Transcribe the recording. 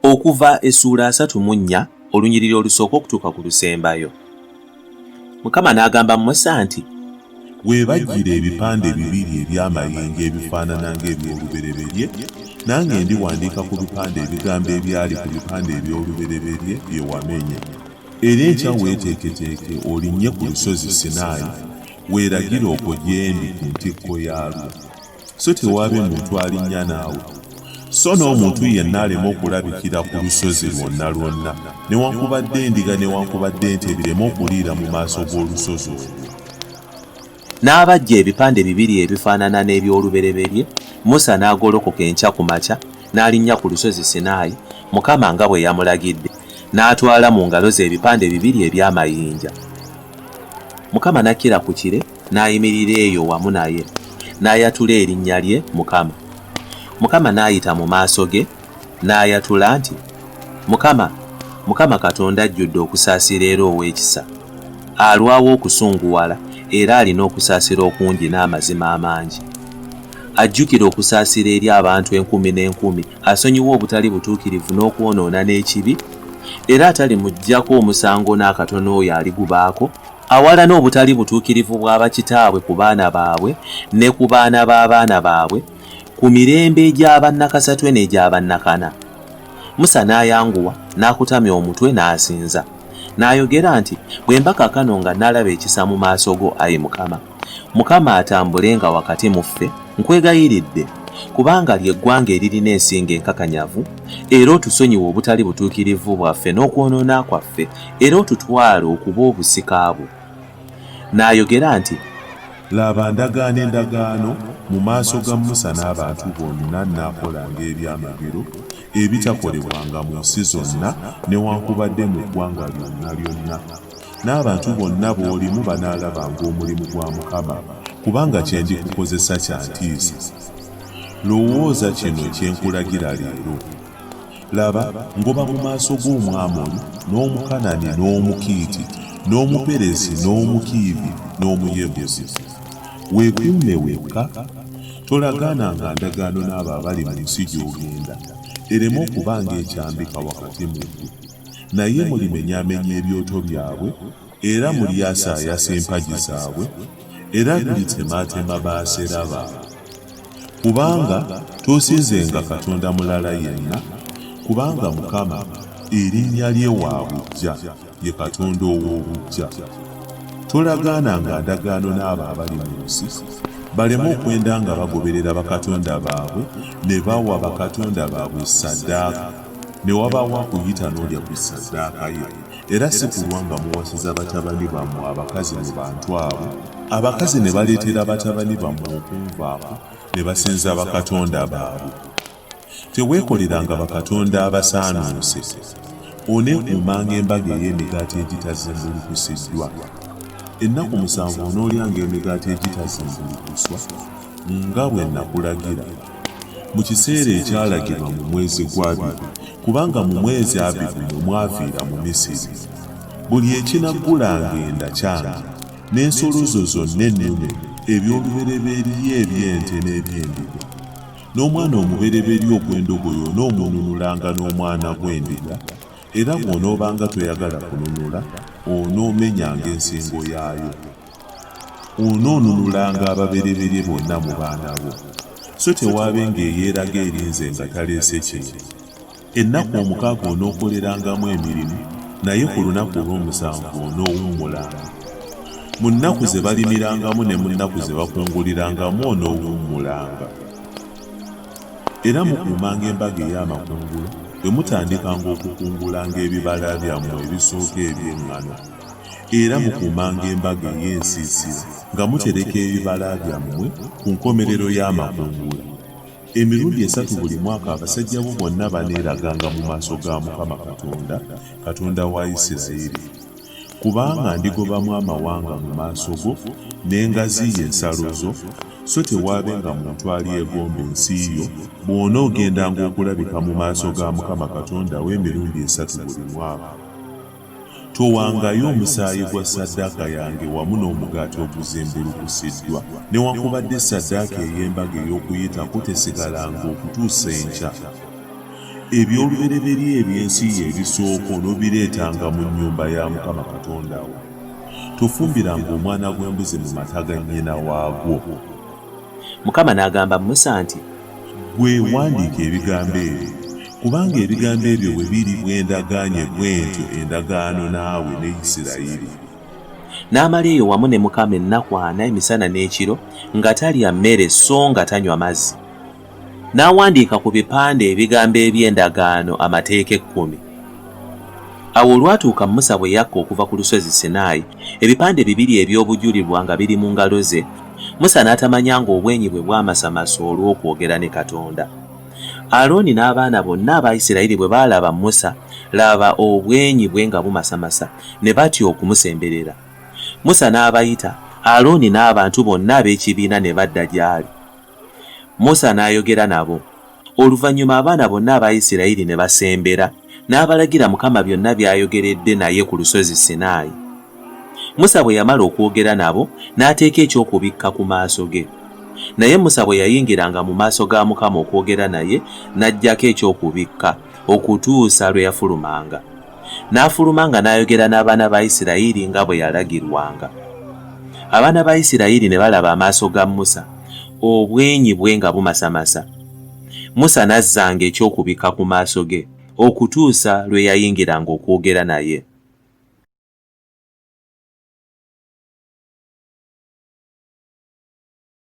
Okuva essuula 34 olunyiriri olusooka okutuuka ku lusembayo. Mukama n'agamba Musa nti, weebajjire ebipande bibiri eby'amayinja ebifaanana ng'eby'olubereberye, nange ndiwandiika ku bipande ebigambo ebyali ku bipande eby'olubereberye bye wamenya. Era enkya weeteeketeeke olinnye ku lusozi Sinaayi, weeragire okwo gy'endi ku ntikko yaalwo. So tewaabe muntu alinnya naawe, so n'omuntu yenna aleme okulabikira ku lusozi lwonna, newankubadde endiga newankubadde ente bireme okuliira mu maaso g'olusozi olwo. N'abajja ebipande bibiri ebifaanana n'eby'olubereberye, Musa n'agolokoka enkya ku makya n'alinnya ku lusozi Sinaayi, Mukama nga bwe yamulagidde, n'atwala mu ngalo ze ebipande bibiri eby'amayinja. Mukama n'akkira ku kire n'ayimirira eyo wamu naye, n'ayatula erinnya lye Mukama. Mukama n'ayita mu maaso ge n'ayatula nti, Mukama Katonda ajjudde okusaasira era ow'ekisa, alwawo okusunguwala era alina okusaasira okungi n'amazima amangi. Ajjukira okusaasira eri abantu 10,000, asonyiwa obutali butuukirivu n'okwonoona n'ekibi, era atalimuggyako omusango n'akatono oyo aligubaako, awalana obutali butuukirivu bw'abakitaabwe ku baana baabwe ne ku baana b'abaana baabwe, ku mirembe egy'abannakasatwe n'egy'abannakana. Musa n'ayanguwa n'akutamya omutwe n'asinza, n'ayogera nti, bwe mba kaakano nga nalaba ekisa mu maaso go, ayi Mukama atambulenga wakati mu ffe, nkwegayiridde, kubanga ly'eggwanga eririna ensingo enkakanyavu, era otusonyiwe obutali butuukirivu bwaffe n'okwonoona kwaffe, era otutwale okuba obusika bwo. N'ayogera nti, laba ndagaano endagaano mu maaso ga Musa n'abantu bonna nnaakolanga eby'amagero ebitakolebwanga mu nsi zonna newankubadde mu ggwanga lyonna. N'abantu bonna b'olimu banaalabanga omulimu gwa Mukama, kubanga kye ndikukozesa kya ntiisa. Lowooza kino kye nkulagira leero. Laba, ngoba mu maaso g'Omwamoli, n'Omukanani, n'Omukiiti, n'Omuperesi, n'Omukiivi, n'Omuyebusi. Weekuume wekka, tolagaananga ndagaano n'abo abali mu nsi gy'ogenda, ereme okuba ng'ekyambika wakati mu ggwe. Naye mulimenyaamenya ebyoto byabwe, era mulyasaayasa empagi zaabwe, era mulitemaatema baasera baabwe. Kubanga toosinzenga Katonda mulala yenna, kubanga Mukama erinnya lye wa buggya, ye Katonda ow'obuggya. Tolagaananga ndagaano n'abo abali mu nsi, baleme okwenda nga bagoberera bakatonda baabwe ne bawa bakatonda baabwe ssaddaaka, ne wabaawo akuyita n'olya ku ssaddaaka ye. Era si kulwa nga muwasiza batabani bammwe abakazi mu bantu abo, abakazi ne baleetera batabani bammwe okunvaako ne basinza bakatonda baabwe. Teweekoleranga bakatonda abasaanuuse. Oneekuumanga embaga ey'emigaati egitazimbulukusiddwa. Ennaku 7 onoolyanga emigaati egitazimbulukuswa nga bwe nakulagira, mu kiseera ekyalagirwa mu mwezi gwa Abibu, kubanga mu mwezi Abibu mwe mwafiira mu Misiri. Buli ekinaggulanga enda kyange, n'ensolo zo zonna ennume, eby'olubereberye eby'ente n'eby'endiga, n'omwana omubereberye ogw'endogoyi onoomununulanga n'omwana gw'endiga, era bw'onoobanga toyagala kununula, onoomenyanga ensingo yaayo. Onoonunulanga ababereberye bonna mu baana bo, so tewaabe ng'eyeeraga erinze nga taleese kintu. Ennaku 6 onookolerangamu emirimu, naye ku lunaku olw'omusanvu onoowummulanga. Mu nnaku ze balimirangamu ne mu nnaku ze bakungulirangamu onoowummulanga. Era mukuumanga embaga ey'amakungula, bwe mutandikanga okukungulanga ebibala byammwe ebisooka eby'eŋŋano. Era mukuumanga embaga ey'ensiisira nga mutereka ebibala byammwe ku nkomerero y'amakungula. Emirundi 3 buli mwaka abasajja bo bonna baneeraganga mu maaso ga Mukama Katonda, Katonda wa Isirayiri. Kubanga ndigobamu amawanga mu maaso go n'engaziya ensalo zo, so tewaabenga muntu alyegomba ensi yo bw'onoogendanga okulabika mu maaso ga Mukama Katonda w'emirundi 3 buli mwaka. Towangayo omusaayi gwa ssaddaaka yange wamu n'omugaati oguzimbulukusiddwa, newankubadde ssaddaaka ey'embaga ey'okuyitako tesigalanga okutuusa enkya. eby'olubereberye eby'ensi ye ebisooka onobireetanga mu nnyumba ya Mukama Katonda wo. Tofumbiranga omwana gw'embuzi mu mata ga nnyina waagwo. Mukama n'agamba Musa nti, gwe wandiika ebigambo ebyo, kubanga ebigambo ebyo bwe biri bw'endagaanye bw'entyo endagaano naawe ne Isirayiri. N'amala eyo wamu ne Mukama ennaku 4 emisana n'ekiro nga talya mmere so nga tanywa mazzi. N'awandiika ku bipande ebigambo eby'endagaano amateeka 10. Awo olwatuuka Musa bwe yakka okuva ku lusozi Sinaayi, ebipande 2 eby'obujulirwa nga biri mu ngalo ze, Musa n'atamanya ng'obwenyi bwe bwamasamasa olw'okwogera ne Katonda. Alooni n'abaana bonna aba Isirayiri bwe baalaba Musa, laba obwenyi bwe nga bumasamasa, ne batya okumusemberera. Musa n'abayita, Alooni n'abantu bonna ab'ekibiina ne badda gy'ali. Musa n'ayogera nabo. Oluvannyuma abaana bonna aba Isirayiri ne basembera, n'abalagira Mukama byonna by'ayogeredde naye ku lusozi Sinaayi. Musa bwe yamala okwogera nabo, n'ateeka ekyokubikka ku maaso ge. Naye Musa bwe yayingiranga mu maaso ga Mukama okwogera naye, n'aggyako ekyokubikka okutuusa lwe yafulumanga. N'afulumanga n'ayogera n'abaana ba Isirayiri nga bwe yalagirwanga. Abaana ba Isirayiri ne balaba amaaso ga Musa, obwenyi bwe nga bumasamasa. Musa n'azzanga ekyokubikka ku maaso ge okutuusa lwe yayingiranga okwogera naye.